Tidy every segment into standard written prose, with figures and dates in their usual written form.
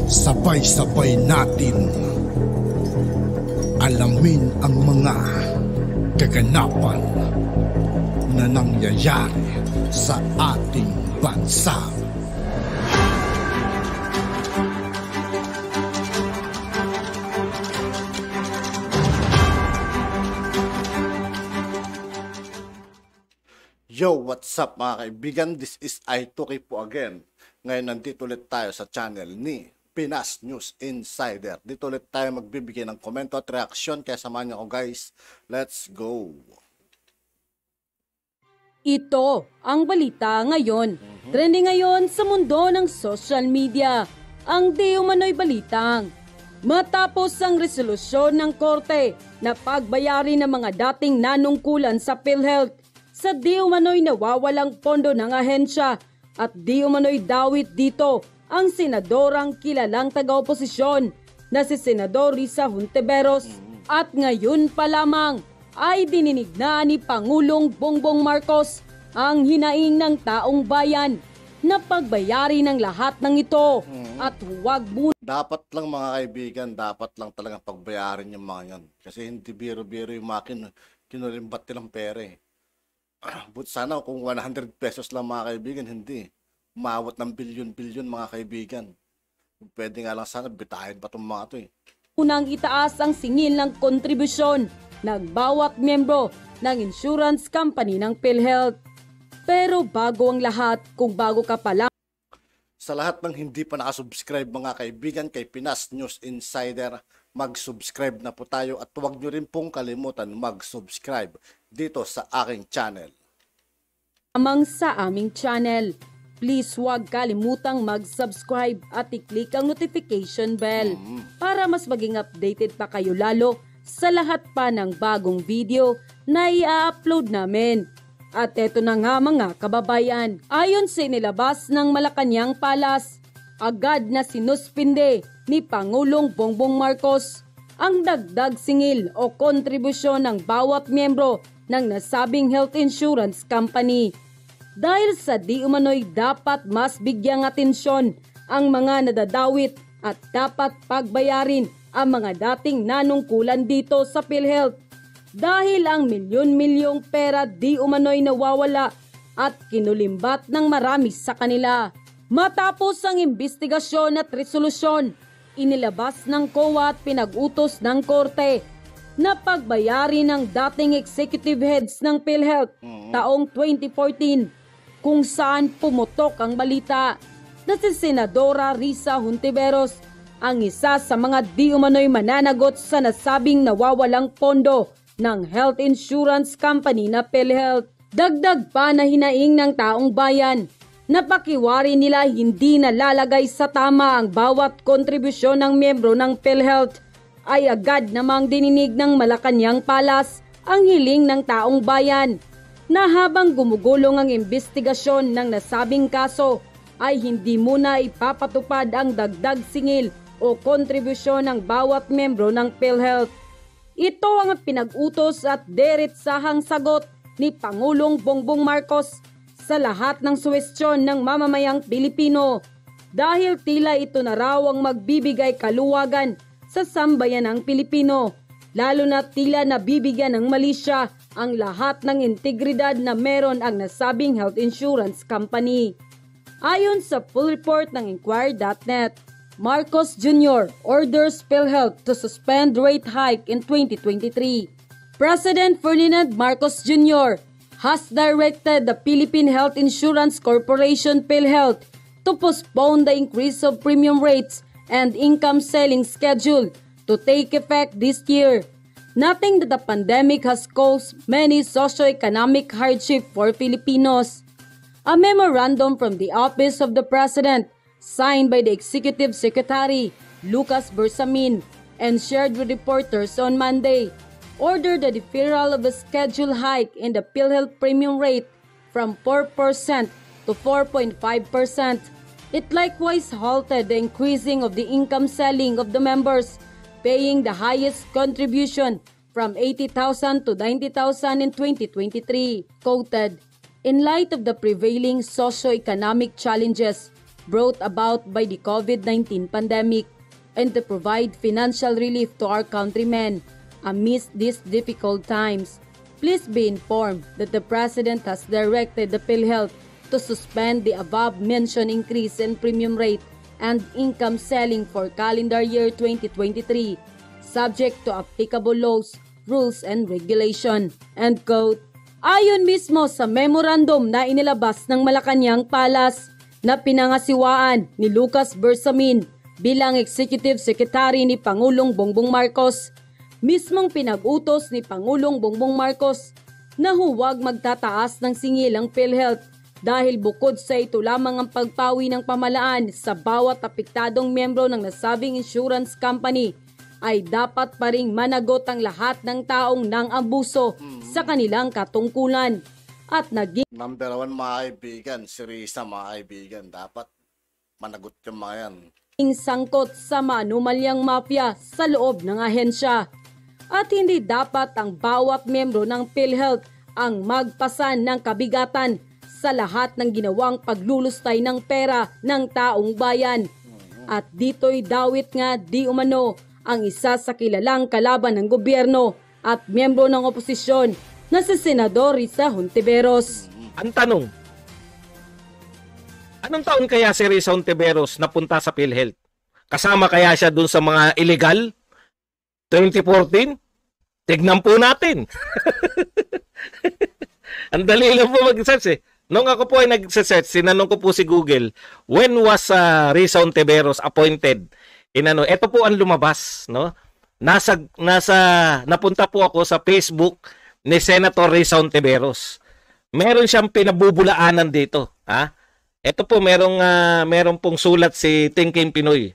Sabay-sabay natin alamin ang mga kaganapan na nangyayari sa ating bansa. Yo, what's up mga kaibigan? This is I2K po again. Ngayon nandito ulit tayo sa channel ni Pinas News Insider. Dito ulit tayo magbibigay ng komento at reaksyon. Kaya samahan niyo ako guys. Let's go! Ito ang balita ngayon. Trending ngayon sa mundo ng social media. Ang di umano'y balitang matapos ang resolusyon ng korte na pagbayari ng mga dating nanungkulan sa PhilHealth sa di umano'y nawawalang pondo ng ahensya at di umano'y dawit dito ang senadorang kilalang taga-oposisyon na si Senador Risa Hontiveros at ngayon pa lamang ay dininig na ni Pangulong Bongbong Marcos ang hinaing ng taong bayan na pagbayari ng lahat ng ito at huwag muna. Dapat lang mga kaibigan, dapat lang talagang pagbayarin yung mga yan. Kasi hindi biro-biro yung mga kinulimbat nilang pera eh. But sana kung 100 pesos lang mga kaibigan, hindi. Umawat ng bilyon-bilyon mga kaibigan. Pwede nga lang sana bitahin pa itong mga ito eh. Unang itaas ang singil ng kontribusyon ng bawat membro ng insurance company ng PhilHealth. Pero bago ang lahat, kung bago ka pa lang. Sa lahat ng hindi pa nakasubscribe mga kaibigan kay Pinas News Insider, mag-subscribe na po tayo at huwag nyo rin pong kalimutan mag-subscribe dito sa aking channel. Amang sa aming channel, please huwag kalimutang mag-subscribe at i-click ang notification bell para mas maging updated pa kayo lalo sa lahat pa ng bagong video na i-upload namin. At eto na nga mga kababayan, ayon sa inilabas ng Malacanang Palace, agad na sinuspinde ni Pangulong Bongbong Marcos ang dagdag singil o kontribusyon ng bawat miyembro ng nasabing health insurance company. Dahil sa di umano'y dapat mas bigyang atensyon ang mga nadadawit at dapat pagbayarin ang mga dating nanungkulan dito sa PhilHealth. Dahil ang milyon-milyong pera di umano'y nawawala at kinulimbat ng marami sa kanila. Matapos ang imbestigasyon at resolusyon, inilabas ng COA at pinag-utos ng korte na pagbayari ng dating executive heads ng PhilHealth taong 2014 kung saan pumutok ang balita na si Senadora Risa Hontiveros ang isa sa mga di umano'y mananagot sa nasabing nawawalang pondo ng health insurance company na PhilHealth. Dagdag pa na hinaing ng taong bayan na pakiwari nila hindi nalalagay sa tama ang bawat kontribusyon ng miyembro ng PhilHealth ay agad namang dininig ng Malacanang Palace ang hiling ng taong bayan na habang gumugulong ang imbestigasyon ng nasabing kaso ay hindi muna ipapatupad ang dagdag singil o kontribusyon ng bawat miyembro ng PhilHealth. Ito ang pinag-utos at diretsahang sagot ni Pangulong Bongbong Marcos sa lahat ng suwestyon ng mamamayang Pilipino dahil tila ito na raw ang magbibigay kaluwagan sa sambayanang Pilipino, lalo na tila nabibigyan ng malisya ang lahat ng integridad na meron ang nasabing health insurance company. Ayon sa full report ng Inquirer.net, Marcos Jr. orders PhilHealth to suspend rate hike in 2023. President Ferdinand Marcos Jr. has directed the Philippine Health Insurance Corporation PhilHealth to postpone the increase of premium rates and income ceiling schedule to take effect this year, noting that the pandemic has caused many socio-economic hardship for Filipinos. A memorandum from the Office of the President signed by the Executive Secretary Lucas Bersamin and shared with reporters on Monday, ordered the deferral of a schedule hike in the PhilHealth premium rate from 4% to 4.5%. It likewise halted the increasing of the income ceiling of the members, paying the highest contribution from 80,000 to 90,000 in 2023. Quoted, "In light of the prevailing socio-economic challenges, brought about by the COVID-19 pandemic and to provide financial relief to our countrymen amidst these difficult times. Please be informed that the President has directed the PhilHealth to suspend the above-mentioned increase in premium rate and income ceiling for calendar year 2023, subject to applicable laws, rules, and regulation. End quote. Ayon mismo sa memorandum na inilabas ng Malacanang Palace na pinangasiwaan ni Lucas Bersamin bilang Executive Secretary ni Pangulong Bongbong Marcos, mismong pinag-utos ni Pangulong Bongbong Marcos na huwag magtataas ng singil ang PhilHealth dahil bukod sa ito lamang ang pagpawi ng pamalaan sa bawat apektadong miyembro ng nasabing insurance company, ay dapat pa ring managot ang lahat ng taong nang abuso sa kanilang katungkulan. At naging Number 1 mga kaibigan, si Risa mga kaibigan, dapat managot yung mga yan. sangkot sa manumalyang mafia sa loob ng ahensya. At hindi dapat ang bawat miyembro ng PhilHealth ang magpasan ng kabigatan sa lahat ng ginawang paglulustay ng pera ng taong bayan. At dito'y dawit nga di umano ang isa sa kilalang kalaban ng gobyerno at miyembro ng oposisyon na si Senador Risa Hontiveros. Ang tanong, anong taon kaya si Risa Hontiveros napunta sa PhilHealth? Kasama kaya siya dun sa mga illegal? 2014? Tignan po natin. Ang dali lang po mag-search eh. Nung ako po ay nag-search, sinanong ko po si Google, when was Risa Hontiveros appointed? Ito po ang lumabas, no? Napunta po ako sa Facebook ni Senator Risa Hontiveros. Meron siyang pinabubulaanan dito, ha? Ito po merong pong sulat si Thinking Pinoy.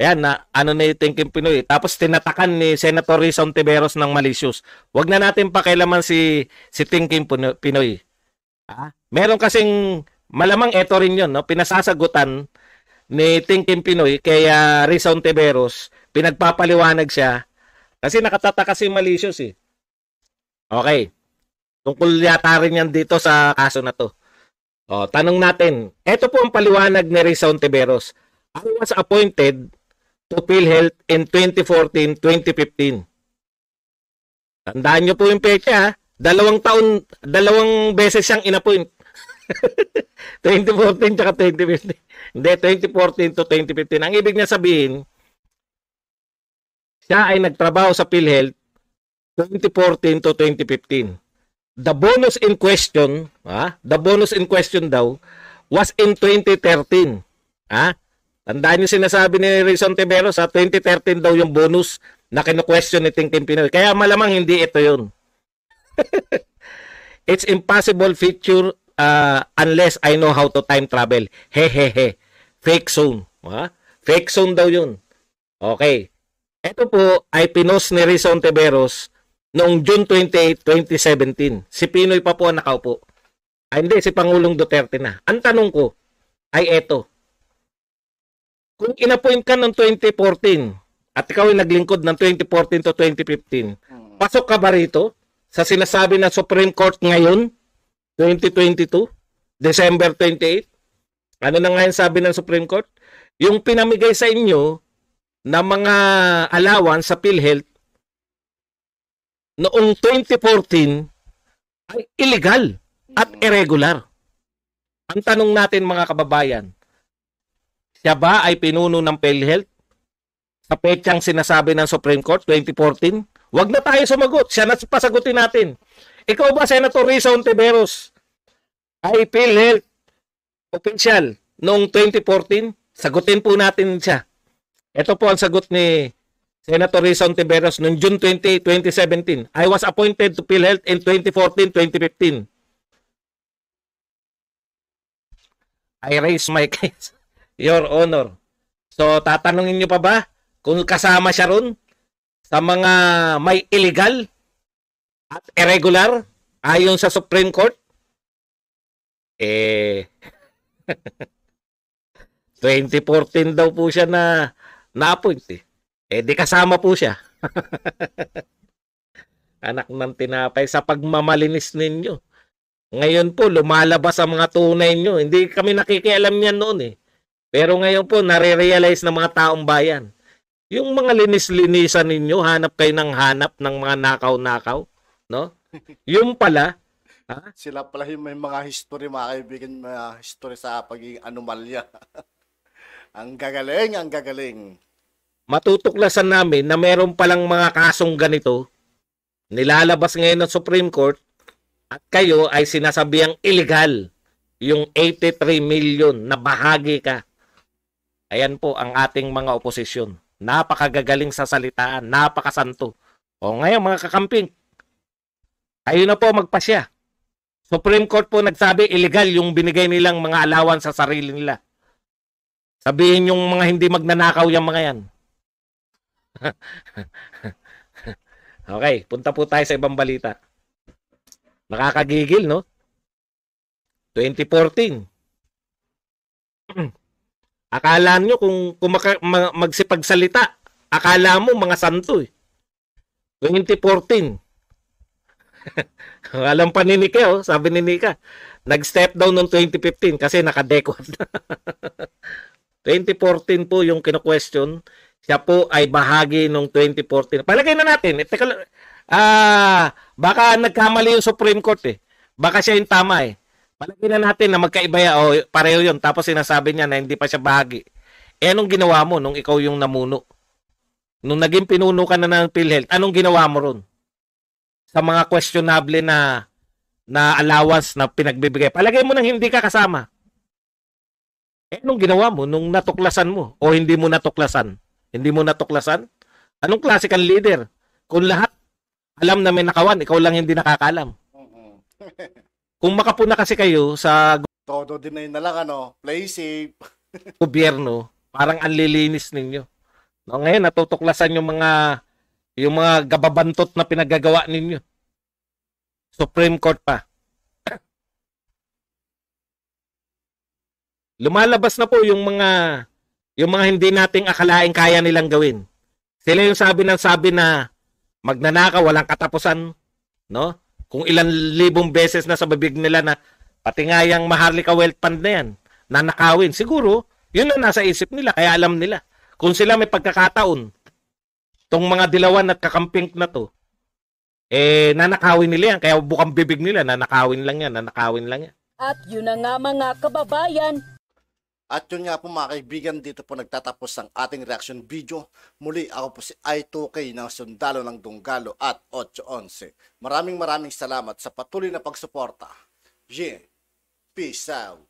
Ayan, ano na yung Thinking Pinoy. Tapos tinatakan ni Senator Risa Hontiveros ng malicious. Huwag na natin pakialaman si Thinking Pinoy. Ha? Meron kasing malamang ito rin yun, no? Pinasasagutan ni Thinking Pinoy kaya Risa Hontiveros, pinagpapaliwanag siya kasi nakatataka si malicious eh. Okay. Tungkol yata rin yan dito sa kaso na to. O, tanong natin, ito po ang paliwanag ni Risa Hontiveros. I was appointed to PhilHealth in 2014-2015. Tandaan nyo po yung pecha, ha? 2 beses siyang inappoint. 2014 tsaka 2015. Hindi, 2014 to 2015. Ang ibig niya sabihin, siya ay nagtrabaho sa PhilHealth 2014 to 2015. The bonus in question daw was in 2013. Ha? Tandaan niyo sinasabi ni Risa Hontiveros, sa 2013 daw yung bonus na kinu-question ni Thinking Pinoy. Kaya malamang hindi ito yun. It's impossible feature unless I know how to time travel. Hehehe. Fake zone. Ha? Fake zone daw yun. Okay. Ito po ay pinost ni Risa Hontiveros noong June 28, 2017. Si Pinoy pa po ang nakaupo. Ay hindi, si Pangulong Duterte na. Ang tanong ko ay eto. Kung inappoint ka noong 2014 at ikaw ay naglingkod ng 2014 to 2015, pasok ka ba rito sa sinasabi ng Supreme Court ngayon, 2022, December 28? Ano na ngayon sabi ng Supreme Court? Yung pinamigay sa inyo na mga allowance sa PhilHealth noong 2014 ay illegal at irregular. Ang tanong natin mga kababayan, siya ba ay pinuno ng PhilHealth sa petsang sinasabi ng Supreme Court 2014? Huwag na tayo sumagot. Siya na pasagutin natin. Ikaw ba, Senator Risa Hontiveros, ay PhilHealth official noong 2014? Sagutin po natin siya. Ito po ang sagot ni Senator Risa Hontiveros noong June 20, 2017. I was appointed to PhilHealth in 2014-2015. I raise my case, Your Honor. So, tatanungin nyo pa ba kung kasama siya ron sa mga may illegal at irregular ayon sa Supreme Court? 2014 daw po siya na-appoint eh. Di kasama po siya. Anak ng tinapay sa pagmamalinis ninyo. Ngayon po, lumalabas ang mga tunay nyo. Hindi kami nakikialam yan noon eh. Pero ngayon po, nare-realize ng mga taong bayan. Yung mga linis-linisan ninyo, hanap kayo ng hanap ng mga nakaw-nakaw. No? Yung pala, Sila pala yung may mga history, mga kaibigan, mga history sa pagiging anomalya. Ang gagaling, ang gagaling. matutuklasan namin na meron palang mga kasong ganito, nilalabas ngayon ng Supreme Court, at kayo ay sinasabihang illegal yung 83 million na bahagi ka. Ayan po ang ating mga oposisyon. Napakagagaling sa salitaan, napakasanto. O ngayon mga kakamping, kayo na po magpasya. Supreme Court po nagsabi illegal yung binigay nilang mga allowance sa sarili nila. Sabihin yung mga hindi magnanakaw yung mga yan. Okay, punta po tayo sa ibang balita. Nakakagigil, no? 2014. Akala nyo kung magsipagsalita, akala mo mga santo eh. 2014. Alam pa ni Nika, oh, sabi ni Nika, nag-step down noong 2015 kasi naka-decode. 2014 po yung kino-question. Siya po ay bahagi nung 2014. Palagay na natin. Baka nagkamali yung Supreme Court eh. Baka siya yung tama eh. Palagay na natin na magkaiba o pareho yun. Tapos sinasabi niya na hindi pa siya bahagi. Eh anong ginawa mo nung ikaw yung namuno? Nung naging pinuno ka na ng PhilHealth, anong ginawa mo ron? Sa mga questionable na allowance na pinagbibigay. Palagay mo nang hindi ka kasama. Eh anong ginawa mo nung natuklasan mo? O hindi mo natuklasan? Hindi mo natuklasan? Anong klase kang leader? Kung lahat alam na may nakawan, ikaw lang hindi nakakalam. Kung makapuna kasi kayo sa Todo deny na lang, ano, play safe. gobyerno, parang anlilinis ninyo. No, ngayon natutuklasan yung mga gababantot na pinagagawa ninyo. Supreme Court pa. Lumalabas na po yung mga hindi nating akalaing kaya nilang gawin. Sila yung sabi na magnanakaw, walang katapusan, no? Kung ilan libong beses na sa bibig nila na pati nga yung Maharlika Wealth Fund na yan, nanakawin. Siguro, yun na nasa isip nila, kaya alam nila. Kung sila may pagkakataon, tong mga dilawan at kakamping na to, nanakawin nila yan. Kaya bukang bibig nila, nanakawin lang yan. At yun na nga mga kababayan, At yun nga po mga kaibigan, dito po nagtatapos ang ating reaction video. Muli ako po si I2K ng Sundalo ng Dunggalo at 811. Maraming salamat sa patuloy na pagsuporta. Yeah, peace out.